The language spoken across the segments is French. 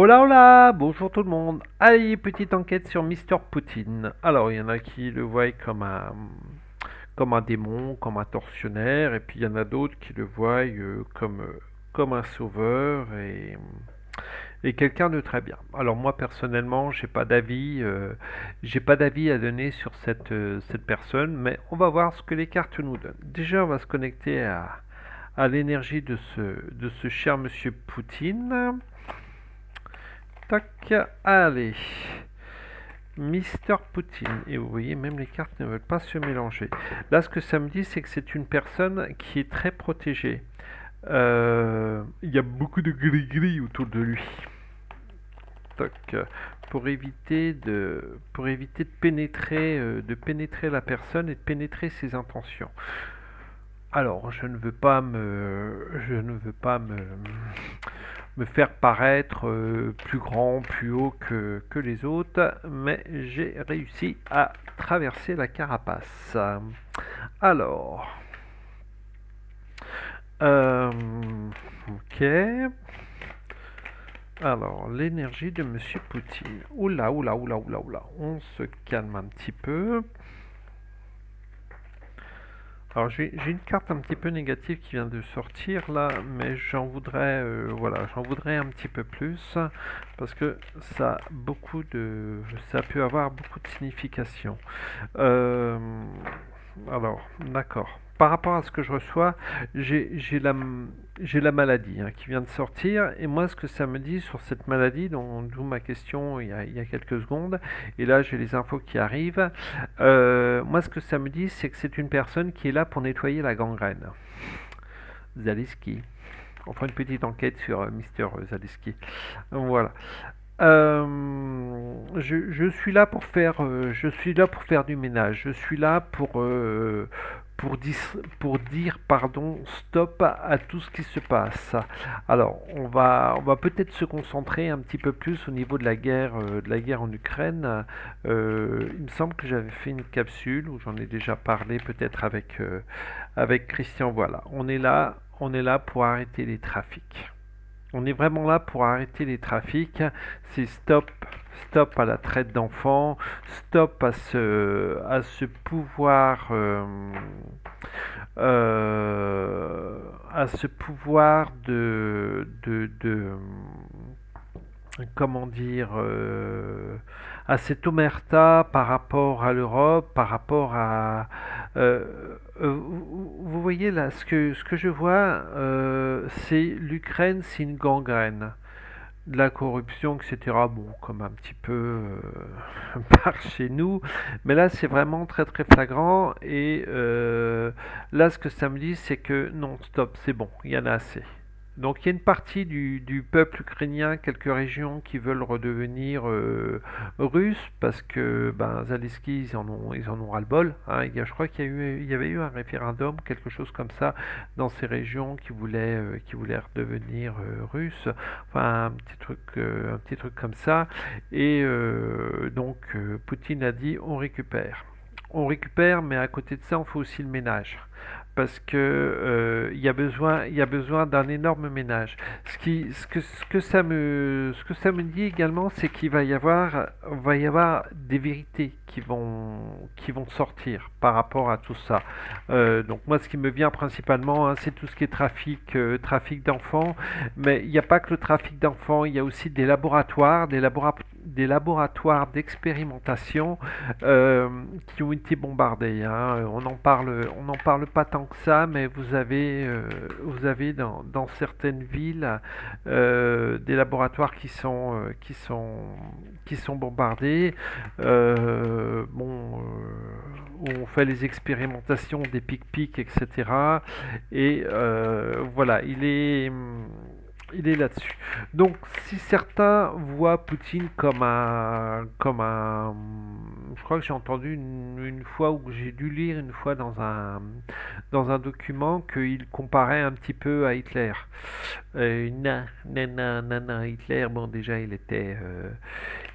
Hola hola, bonjour tout le monde. Allez, petite enquête sur Mister Poutine. Alors, il y en a qui le voient comme un démon, comme un tortionnaire, et puis il y en a d'autres qui le voient comme un sauveur et quelqu'un de très bien. Alors moi personnellement, j'ai pas d'avis à donner sur cette personne, mais on va voir ce que les cartes nous donnent. Déjà, on va se connecter à l'énergie de ce cher Monsieur Poutine. Tac, allez. Mister Poutine. Et vous voyez, même les cartes ne veulent pas se mélanger. Là, ce que ça me dit, c'est que c'est une personne qui est très protégée. Il y a beaucoup de gris-gris autour de lui. Tac. Pour éviter de pénétrer la personne et de pénétrer ses intentions. Alors, je ne veux pas me faire paraître plus grand, plus haut que les autres, mais j'ai réussi à traverser la carapace. Alors, euh, ok. Alors, l'énergie de Monsieur Poutine. Oula, oula, oula, oula, oula. On se calme un petit peu. Alors j'ai une carte un petit peu négative qui vient de sortir là, mais voilà, j'en voudrais un petit peu plus parce que ça peut avoir beaucoup de signification. Euh, alors, d'accord. Par rapport à ce que je reçois, j'ai la maladie hein, qui vient de sortir. Et moi, ce que ça me dit sur cette maladie, d'où ma question il y a quelques secondes, et là j'ai les infos qui arrivent. Moi, ce que ça me dit, c'est que c'est une personne qui est là pour nettoyer la gangrène. Zaleski. On fera une petite enquête sur Mister Zaleski. Voilà. Je suis là pour faire du ménage. Je suis là pour dire pardon, stop à tout ce qui se passe. Alors, on va peut-être se concentrer un petit peu plus au niveau de la guerre en Ukraine. Il me semble que j'avais fait une capsule où j'en ai déjà parlé peut-être avec Christian. Voilà, on est là pour arrêter les trafics. On est vraiment là pour arrêter les trafics. C'est stop à la traite d'enfants, stop à ce pouvoir, à ce pouvoir comment dire, à cette omerta par rapport à l'Europe, par rapport à... vous voyez là, ce que je vois, c'est l'Ukraine, c'est une gangrène. De la corruption, etc. Bon, comme un petit peu par chez nous. Mais là, c'est vraiment très très flagrant. Et là, ce que ça me dit, c'est que non, stop, c'est bon, il y en a assez. Donc il y a une partie du peuple ukrainien, quelques régions qui veulent redevenir russes parce que ben, Zelensky, ils en ont ras-le-bol. Hein. Je crois il y avait eu un référendum, quelque chose comme ça, dans ces régions qui voulaient redevenir russes. Enfin, un petit truc comme ça. Et Poutine a dit on récupère, mais à côté de ça, on fait aussi le ménage. Parce que il y a besoin d'un énorme ménage. Ce que ça me dit également, c'est va y avoir des vérités qui vont sortir par rapport à tout ça. Donc moi, ce qui me vient principalement, hein, c'est tout ce qui est trafic d'enfants. Mais il n'y a pas que le trafic d'enfants, il y a aussi des laboratoires d'expérimentation euh, qui ont été bombardés. Hein. On en parle pas tant que ça, mais vous avez dans certaines villes des laboratoires qui sont bombardés. Où on fait les expérimentations des pic-pic, etc. Et voilà, il est là-dessus. Donc, si certains voient Poutine je crois que j'ai entendu une fois ou que j'ai dû lire une fois dans un document qu'il comparait un petit peu à Hitler. Non, non, non, non, non, Hitler, bon, déjà,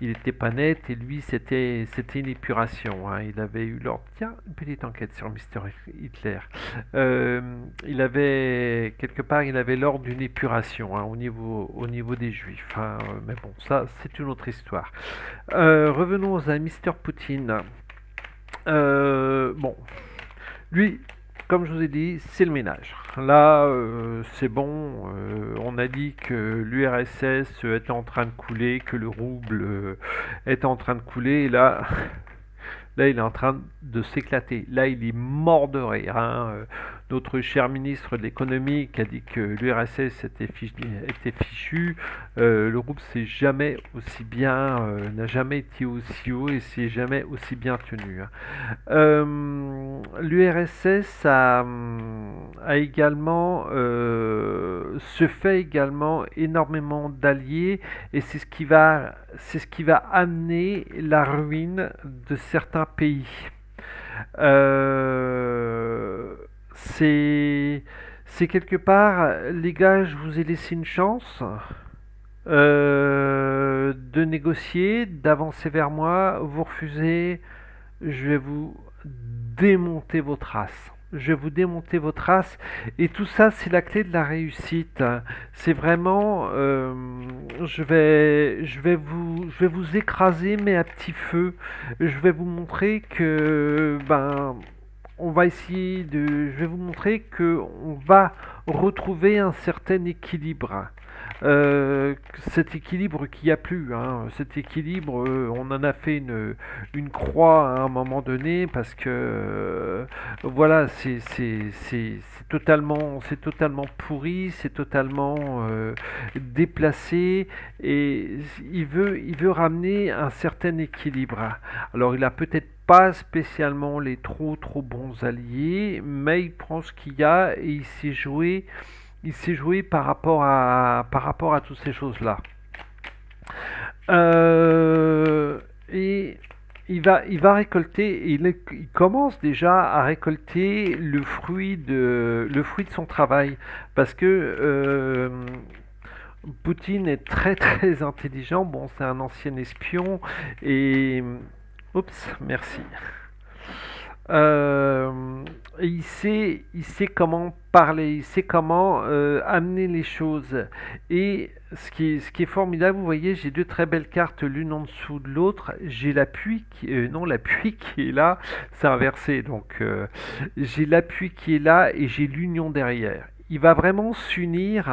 il était pas net et lui c'était une épuration, hein. Il avait eu l'ordre. Tiens, une petite enquête sur Mister Hitler. Euh, il avait quelque part il avait l'ordre d'une épuration, hein, au niveau des Juifs, hein. Mais bon, ça c'est une autre histoire. Revenons à Mister Poutine. Bon, lui, comme je vous ai dit, c'est le ménage. Là, c'est bon. On a dit que l'URSS était en train de couler, que le rouble était en train de couler. Et là, là, il est en train de s'éclater. Là, il est mort de rire, hein. Notre cher ministre de l'économie qui a dit que l'URSS était fichu. Le rouble s'est jamais aussi bien, n'a jamais été aussi haut et s'est jamais aussi bien tenu, hein. L'URSS a également se fait également énormément d'alliés et c'est ce qui va amener la ruine de certains pays. Euh, c'est c'est quelque part, les gars, je vous ai laissé une chance de négocier, d'avancer vers moi. Vous refusez, je vais vous démonter votre race. Je vais vous démonter votre race. Et tout ça, c'est la clé de la réussite. C'est vraiment, je vais vous écraser, mais à petit feu. Je vais vous montrer que, ben, on va essayer de, je vais vous montrer que on va retrouver un certain équilibre. Cet équilibre qu'il n'y a plus, hein. Cet équilibre, on en a fait une croix à un moment donné parce que voilà, c'est totalement pourri, c'est totalement déplacé et il veut ramener un certain équilibre. Alors il a peut-être pas spécialement les trop bons alliés, mais il prend ce qu'il y a et il s'est joué par rapport à toutes ces choses-là. Et il va récolter, il commence déjà à récolter le fruit de son travail, parce que Poutine est très très intelligent. Bon, c'est un ancien espion et oups, merci. Euh, il sait comment parler, il sait comment amener les choses. Et ce qui est formidable, vous voyez, j'ai deux très belles cartes l'une en dessous de l'autre. J'ai l'appui non, l'appui qui est là, c'est inversé. Donc j'ai l'appui qui est là et j'ai l'union derrière. Il va vraiment s'unir.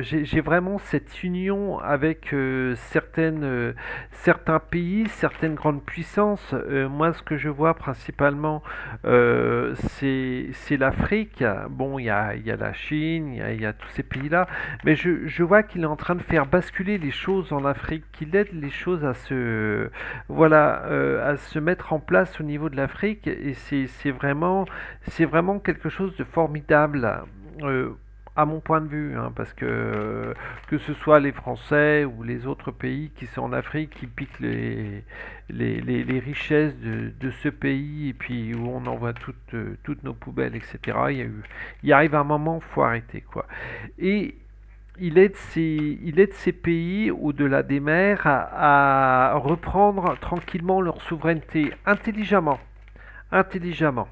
J'ai vraiment cette union avec certains pays, certaines grandes puissances. Moi, ce que je vois principalement, c'est l'Afrique. Bon, il y a la Chine, il y a tous ces pays-là, mais je vois qu'il est en train de faire basculer les choses en Afrique, qu'il aide les choses à se, voilà, à se mettre en place au niveau de l'Afrique, et c'est vraiment quelque chose de formidable. Euh, à mon point de vue, hein, parce que ce soit les Français ou les autres pays qui sont en Afrique, qui piquent les richesses de ce pays et puis où on envoie toutes nos poubelles, etc. Il arrive un moment, il faut arrêter, quoi. Et il aide ces pays au-delà des mers à reprendre tranquillement leur souveraineté intelligemment. Intelligemment.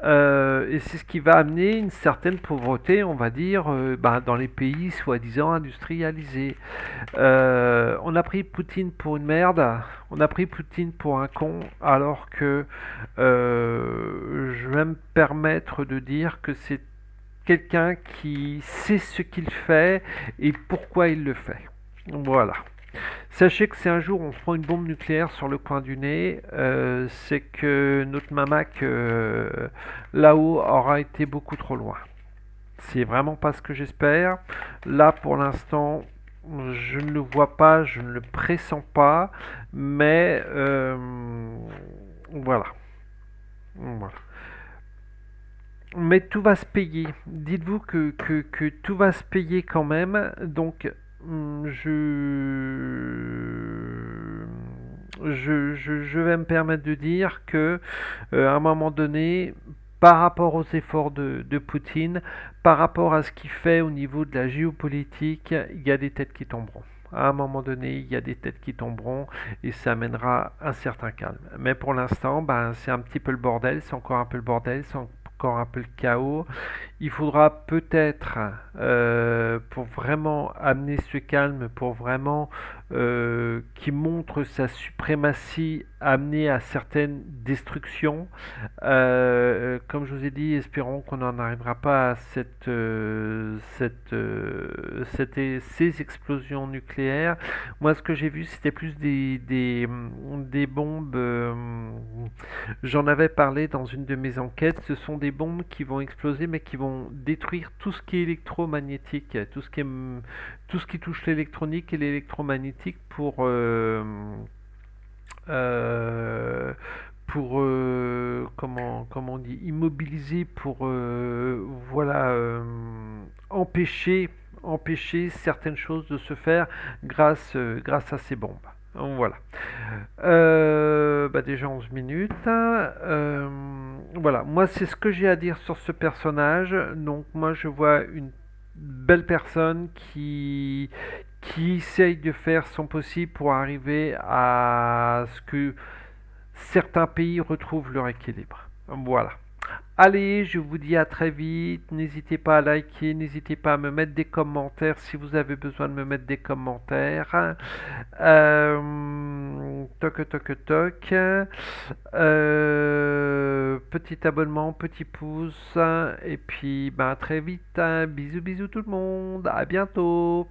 Et c'est ce qui va amener une certaine pauvreté, on va dire, ben, dans les pays soi-disant industrialisés. On a pris Poutine pour une merde, on a pris Poutine pour un con, alors que je vais me permettre de dire que c'est quelqu'un qui sait ce qu'il fait et pourquoi il le fait. Voilà. Sachez que si un jour on se prend une bombe nucléaire sur le coin du nez, c'est que notre mamac là-haut aura été beaucoup trop loin. C'est vraiment pas ce que j'espère. Là, pour l'instant, je ne le vois pas, je ne le pressens pas, mais voilà. Voilà. Mais tout va se payer. Dites-vous que tout va se payer quand même. Donc, je vais me permettre de dire que, à un moment donné, par rapport aux efforts de Poutine, par rapport à ce qu'il fait au niveau de la géopolitique, il y a des têtes qui tomberont. À un moment donné, il y a des têtes qui tomberont et ça amènera un certain calme. Mais pour l'instant, ben, c'est un petit peu le bordel, c'est encore un peu le bordel, c'est encore un peu le chaos. Il faudra peut-être, pour vraiment amener ce calme, pour vraiment qui montre sa suprématie, amener à certaines destructions, comme je vous ai dit, espérons qu'on n'en arrivera pas à ces explosions nucléaires. Moi, ce que j'ai vu, c'était plus des bombes. J'en avais parlé dans une de mes enquêtes. Ce sont des bombes qui vont exploser, mais qui vont détruire tout ce qui est électromagnétique, tout ce qui touche l'électronique et l'électromagnétique euh, comment on dit, immobiliser, voilà, empêcher certaines choses de se faire grâce à ces bombes. Donc, voilà. Bah déjà 11 minutes. Voilà, moi c'est ce que j'ai à dire sur ce personnage. Donc moi je vois une belle personne qui essaye de faire son possible pour arriver à ce que certains pays retrouvent leur équilibre. Voilà. Allez, je vous dis à très vite. N'hésitez pas à liker, n'hésitez pas à me mettre des commentaires si vous avez besoin de me mettre des commentaires. Toc toc toc. Petit abonnement, petit pouce. Et puis, ben, à très vite. Bisous bisous tout le monde. À bientôt.